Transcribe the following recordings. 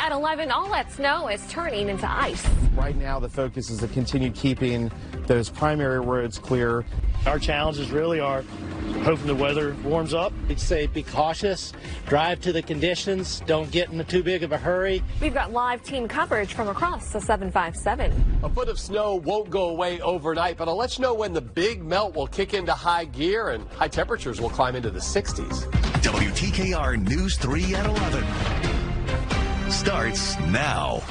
At 11, all that snow is turning into ice. Right now, the focus is to continue keeping those primary roads clear. Our challenges really are hoping the weather warms up. We'd say be cautious, drive to the conditions, don't get in too big of a hurry. We've got live team coverage from across the 757. A foot of snow won't go away overnight, but I'll let you know when the big melt will kick into high gear and high temperatures will climb into the 60s. WTKR News 3 at 11 starts now.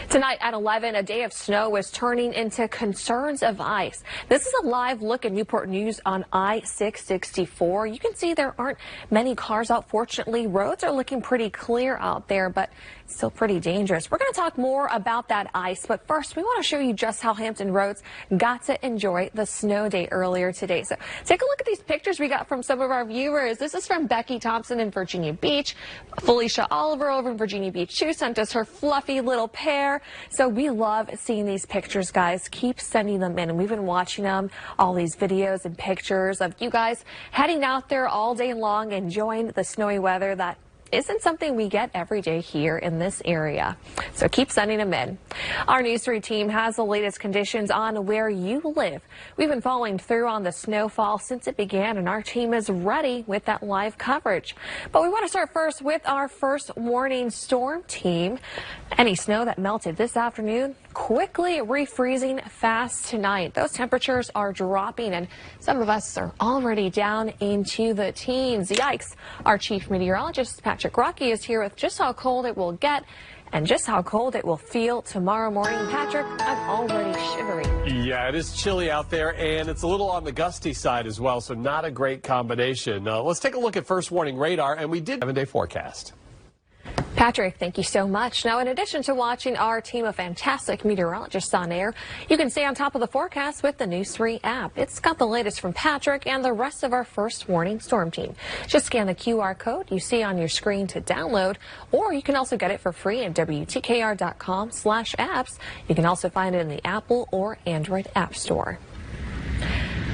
Tonight at 11, a day of snow is turning into concerns of ice. This is a live look at Newport News on I-664. You can see there aren't many cars out. Fortunately, roads are looking pretty clear out there, but still pretty dangerous. We're going to talk more about that ice, but first we want to show you just how Hampton Roads got to enjoy the snow day earlier today. So take a look at these pictures we got from some of our viewers. This is from Becky Thompson in Virginia Beach. Felicia Oliver over in Virginia Beach too sent us her fluffy little pair. So we love seeing these pictures, guys. Keep sending them in, and we've been watching them, all these videos and pictures of you guys heading out there all day long, enjoying the snowy weather that isn't something we get every day here in this area. So keep sending them in. Our News 3 team has the latest conditions on where you live. We've been following through on the snowfall since it began, and our team is ready with that live coverage. But we want to start first with our first warning storm team. Any snow that melted this afternoon quickly refreezing fast tonight. Those temperatures are dropping, and some of us are already down into the teens. Yikes. Our chief meteorologist, Patrick Rocky, is here with just how cold it will get and just how cold it will feel tomorrow morning. Patrick, I'm already shivering. Yeah, it is chilly out there, and it's a little on the gusty side as well, so not a great combination. Let's take a look at first warning radar, and we did 7-day forecast. Patrick, thank you so much. Now, in addition to watching our team of fantastic meteorologists on air, you can stay on top of the forecast with the News 3 app. It's got the latest from Patrick and the rest of our first warning storm team. Just scan the QR code you see on your screen to download, or you can also get it for free at WTKR.com/apps. You can also find it in the Apple or Android App Store.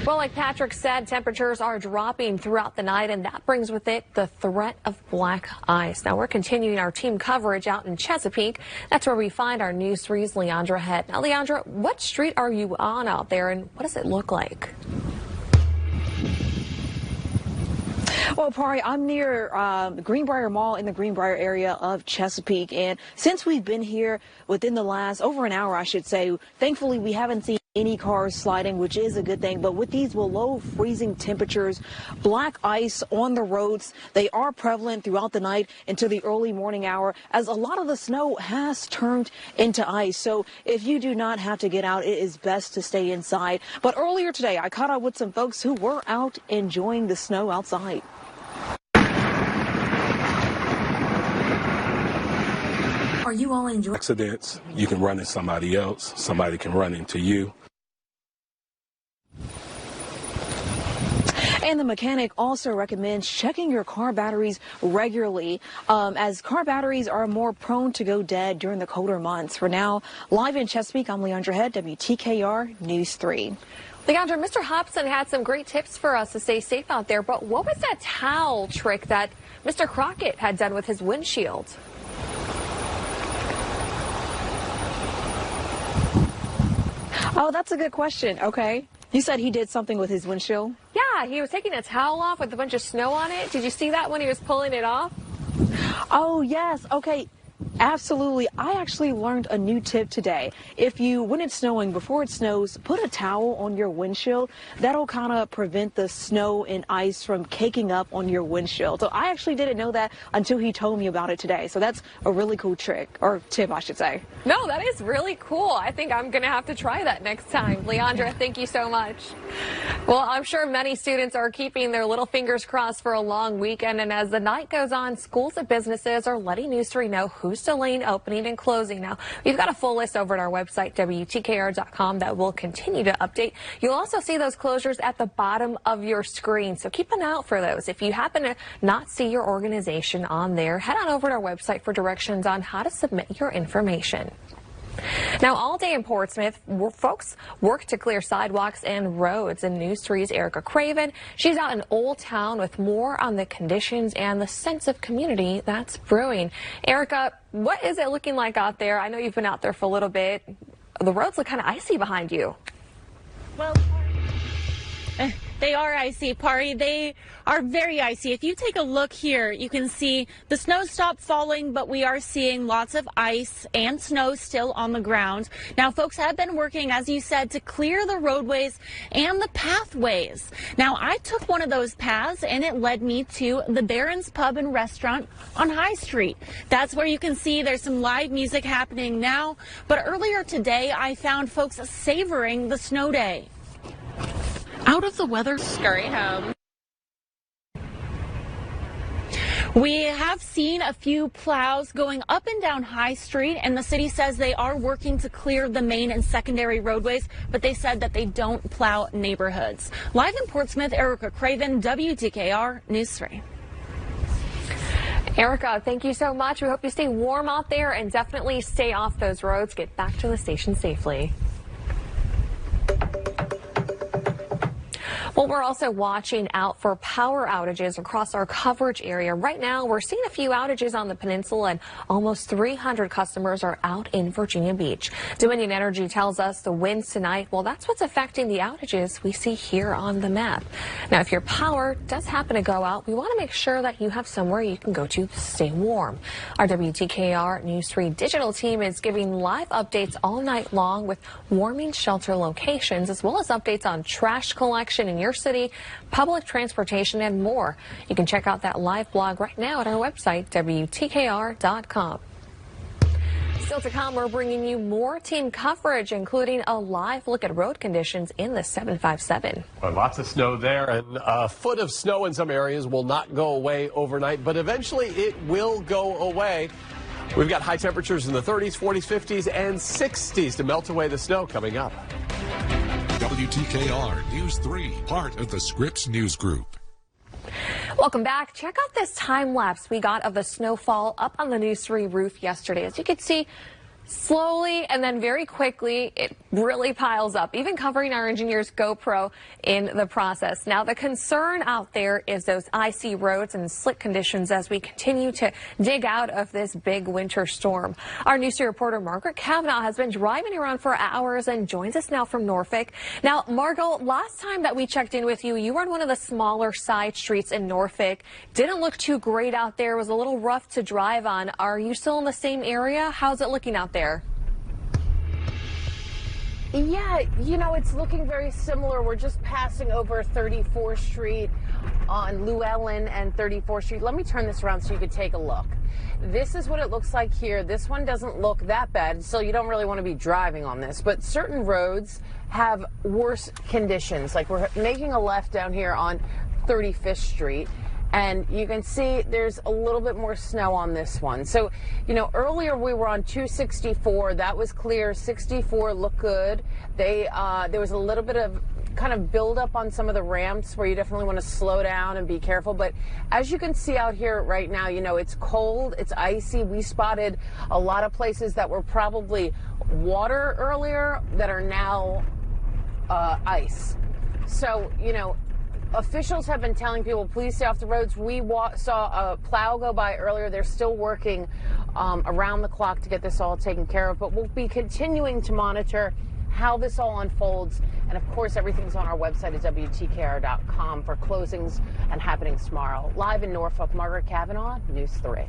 Well, like Patrick said, temperatures are dropping throughout the night, and that brings with it the threat of black ice. Now, we're continuing our team coverage out in Chesapeake. That's where we find our News 3's Leandra Head. Now, Leandra, what street are you on out there, and what does it look like? Well, Pari, I'm near the Greenbrier Mall in the Greenbrier area of Chesapeake, and since we've been here within the last over an hour, I should say, thankfully we haven't seen any cars sliding, which is a good thing. But with these below freezing temperatures, black ice on the roads, they are prevalent throughout the night into the early morning hour, as a lot of the snow has turned into ice. So if you do not have to get out, it is best to stay inside. But earlier today, I caught up with some folks who were out enjoying the snow outside. Are you all enjoying accidents? You can run into somebody else. Somebody can run into you. And the mechanic also recommends checking your car batteries regularly, as car batteries are more prone to go dead during the colder months. For now, live in Chesapeake, I'm Leandra Head, WTKR News 3. Leandra, Mr. Hobson had some great tips for us to stay safe out there, but what was that towel trick that Mr. Crockett had done with his windshield? Oh, that's a good question. Okay. You said he did something with his windshield? Yeah, he was taking a towel off with a bunch of snow on it. Did you see that when he was pulling it off? Oh, yes. Okay. Absolutely. I actually learned a new tip today. When it's snowing, before it snows, put a towel on your windshield. That'll kind of prevent the snow and ice from caking up on your windshield. So I actually didn't know that until he told me about it today. So that's a really cool trick, or tip, I should say. No, that is really cool. I think I'm going to have to try that next time. Leandra, thank you so much. Well, I'm sure many students are keeping their little fingers crossed for a long weekend. And as the night goes on, schools and businesses are letting News 3 know who's delaying opening and closing. Now, we've got a full list over at our website, WTKR.com, that will continue to update. You'll also see those closures at the bottom of your screen, so keep an eye out for those. If you happen to not see your organization on there, head on over to our website for directions on how to submit your information. Now, all day in Portsmouth, folks work to clear sidewalks and roads. And News 3's Erica Craven, she's out in Old Town with more on the conditions and the sense of community that's brewing. Erica, what is it looking like out there? I know you've been out there for a little bit. The roads look kind of icy behind you. Well, they are icy, Pari. They are very icy. If you take a look here, you can see the snow stopped falling, but we are seeing lots of ice and snow still on the ground. Now, folks have been working, as you said, to clear the roadways and the pathways. Now, I took one of those paths, and it led me to the Barron's Pub and Restaurant on High Street. That's where you can see there's some live music happening now. But earlier today, I found folks savoring the snow day. Out of the weather, scurry home. We have seen a few plows going up and down High Street, and the city says they are working to clear the main and secondary roadways, but they said that they don't plow neighborhoods. Live in Portsmouth, Erica Craven, WTKR News 3. Erica, thank you so much. We hope you stay warm out there and definitely stay off those roads. Get back to the station safely. Well, we're also watching out for power outages across our coverage area. Right now, we're seeing a few outages on the peninsula, and almost 300 customers are out in Virginia Beach. Dominion Energy tells us the winds tonight, well, that's what's affecting the outages we see here on the map. Now, if your power does happen to go out, we want to make sure that you have somewhere you can go to stay warm. Our WTKR News 3 digital team is giving live updates all night long with warming shelter locations, as well as updates on trash collection in your city, public transportation, and more. You can check out that live blog right now at our website, WTKR.com. Still to come, we're bringing you more team coverage, including a live look at road conditions in the 757. Well, lots of snow there, and a foot of snow in some areas will not go away overnight, but eventually it will go away. We've got high temperatures in the 30s, 40s, 50s, and 60s to melt away the snow coming up. WTKR News 3, part of the Scripps News Group. Welcome back. Check out this time lapse we got of the snowfall up on the News 3 roof yesterday. As you can see, slowly and then very quickly, it really piles up, even covering our engineer's GoPro in the process. Now, the concern out there is those icy roads and slick conditions as we continue to dig out of this big winter storm. Our News 3 reporter Margaret Kavanaugh has been driving around for hours and joins us now from Norfolk. Now, Margot, last time that we checked in with you, you were on one of the smaller side streets in Norfolk. Didn't look too great out there. It was a little rough to drive on. Are you still in the same area? How's it looking out there? Yeah, you know, it's looking very similar. We're just passing over 34th Street on Llewellyn and 34th Street. Let me turn this around so you could take a look. This is what it looks like here. This one doesn't look that bad, so you don't really want to be driving on this. But certain roads have worse conditions. Like we're making a left down here on 35th Street. And you can see there's a little bit more snow on this one. So, you know, earlier we were on 264. That was clear. 64 looked good. There was a little bit of kind of build up on some of the ramps where you definitely want to slow down and be careful. But as you can see out here right now, you know, it's cold, it's icy. We spotted a lot of places that were probably water earlier that are now ice. So, you know, officials have been telling people, please stay off the roads. We saw a plow go by earlier. They're still working around the clock to get this all taken care of. But we'll be continuing to monitor how this all unfolds. And, of course, everything's on our website at WTKR.com for closings and happenings tomorrow. Live in Norfolk, Margaret Kavanaugh, News 3.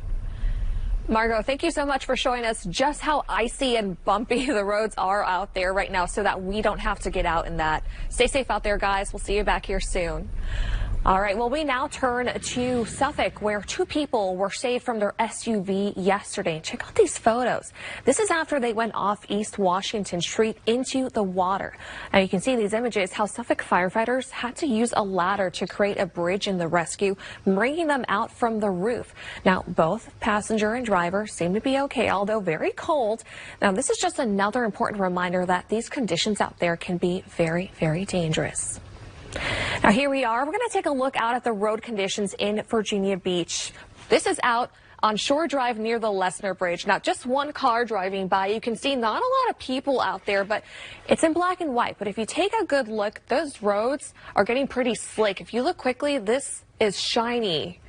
Margot, thank you so much for showing us just how icy and bumpy the roads are out there right now so that we don't have to get out in that. Stay safe out there, guys. We'll see you back here soon. All right, well, we now turn to Suffolk, where two people were saved from their SUV yesterday. Check out these photos. This is after they went off East Washington Street into the water. Now, you can see these images, how Suffolk firefighters had to use a ladder to create a bridge in the rescue, bringing them out from the roof. Now, both passenger and driver seem to be okay, although very cold. Now, this is just another important reminder that these conditions out there can be very, very dangerous. Now, here we are. We're going to take a look out at the road conditions in Virginia Beach. This is out on Shore Drive near the Lesnar Bridge. Now, just one car driving by. You can see not a lot of people out there, but it's in black and white. But if you take a good look, those roads are getting pretty slick. If you look quickly, this is shiny.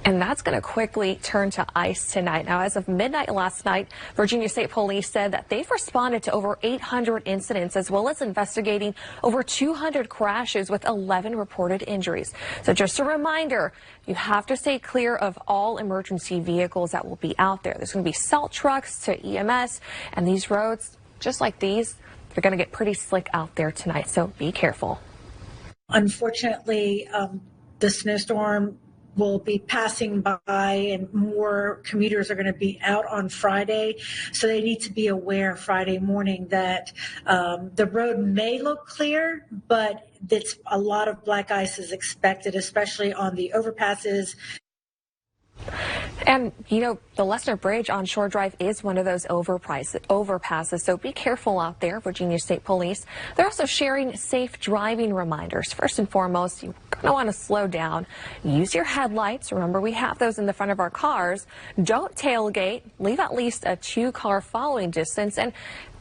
And that's going to quickly turn to ice tonight. Now, as of midnight last night, Virginia State Police said that they've responded to over 800 incidents, as well as investigating over 200 crashes with 11 reported injuries. So just a reminder, you have to stay clear of all emergency vehicles that will be out there. There's going to be salt trucks to EMS, and these roads, just like these, they're going to get pretty slick out there tonight. So be careful. Unfortunately, the snowstorm will be passing by and more commuters are going to be out on Friday. So they need to be aware Friday morning that the road may look clear, but it's a lot of black ice is expected, especially on the overpasses. And, you know, the Lesnar Bridge on Shore Drive is one of those overpasses, so be careful out there, Virginia State Police. They're also sharing safe driving reminders. First and foremost, you're going to want to slow down. Use your headlights. Remember, we have those in the front of our cars. Don't tailgate. Leave at least a 2-car following distance, and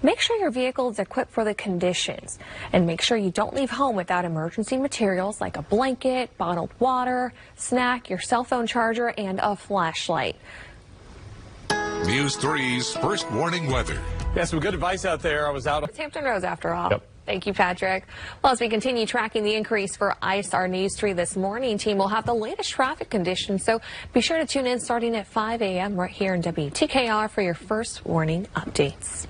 make sure your vehicle is equipped for the conditions. And make sure you don't leave home without emergency materials like a blanket, bottled water, snack, your cell phone charger, and a flashlight. News 3's first warning weather. Yeah, some good advice out there. I was out. It's Hampton Roads after all. Yep. Thank you, Patrick. Well, as we continue tracking the increase for ice, our News 3 This Morning team will have the latest traffic conditions. So be sure to tune in starting at 5 a.m. right here in WTKR for your first warning updates.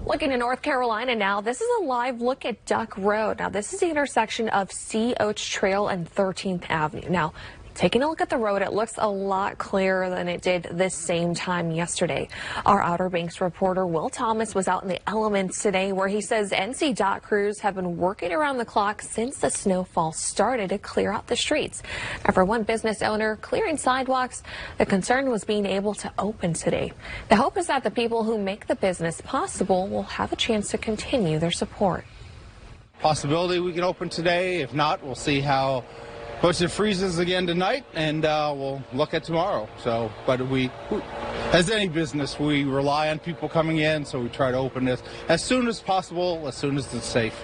Looking in North Carolina now, this is a live look at Duck Road. Now, this is the intersection of Sea Oats Trail and 13th Avenue. Now, taking a look at the road, it looks a lot clearer than it did this same time yesterday. Our Outer Banks reporter Will Thomas was out in the elements today, where he says NC DOT crews have been working around the clock since the snowfall started to clear out the streets. Now, for one business owner clearing sidewalks, the concern was being able to open today. The hope is that the people who make the business possible will have a chance to continue their support. Possibility we can open today. If not, we'll see how much it freezes again tonight, and we'll look at tomorrow. So, but we, as any business, we rely on people coming in, so we try to open this as soon as possible, as soon as it's safe.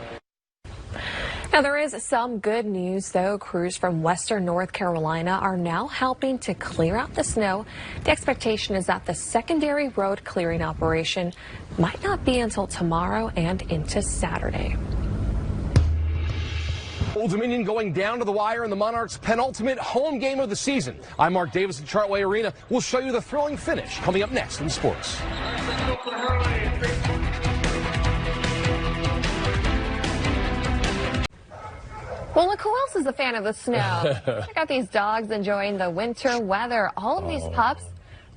Now, there is some good news, though. Crews from western North Carolina are now helping to clear out the snow. The expectation is that the secondary road clearing operation might not be until tomorrow and into Saturday. Old Dominion going down to the wire in the Monarchs' penultimate home game of the season. I'm Mark Davis at Chartway Arena. We'll show you the thrilling finish coming up next in sports. Well, look, who else is a fan of the snow? Check out these dogs enjoying the winter weather. All of these pups,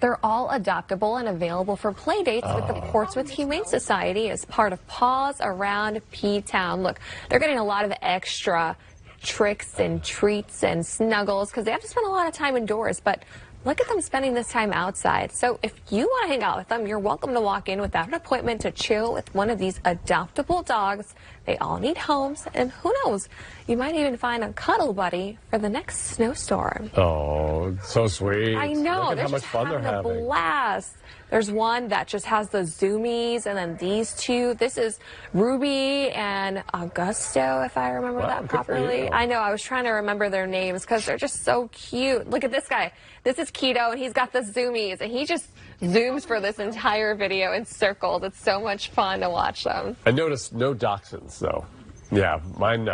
they're all adoptable and available for play dates with the Portsmouth Humane Society as part of Paws Around P-Town. Look, they're getting a lot of extra tricks and treats and snuggles because they have to spend a lot of time indoors, but look at them spending this time outside. So if you want to hang out with them, you're welcome to walk in without an appointment to chill with one of these adoptable dogs. They all need homes, and who knows, you might even find a cuddle buddy for the next snowstorm. Oh, so sweet. I know. Look at how much fun they're having. A blast. There's one that just has the zoomies, and then these two. This is Ruby and Augusto, if I remember that properly. I know. I was trying to remember their names because they're just so cute. Look at this guy. This is Keto, and he's got the zoomies, and he just zooms for this entire video in circles. It's so much fun to watch them. I noticed no dachshunds, though. Yeah, mine,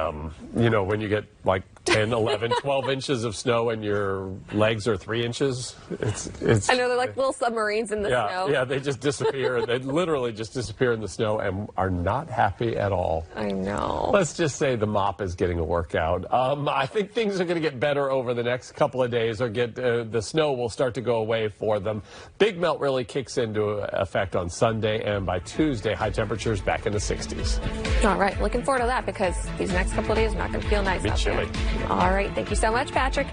you know, when you get like 10, 11, 12 inches of snow and your legs are 3 inches, it's... I know, they're like little submarines in the snow. Yeah, they just disappear. They literally just disappear in the snow and are not happy at all. I know. Let's just say the mop is getting a workout. I think things are going to get better over the next couple of days, or the snow will start to go away for them. Big melt really kicks into effect on Sunday, and by Tuesday, high temperatures back in the 60s. All right, looking forward to that because these next couple of days are not going to feel nice out there. Chilly. All right, thank you so much, Patrick.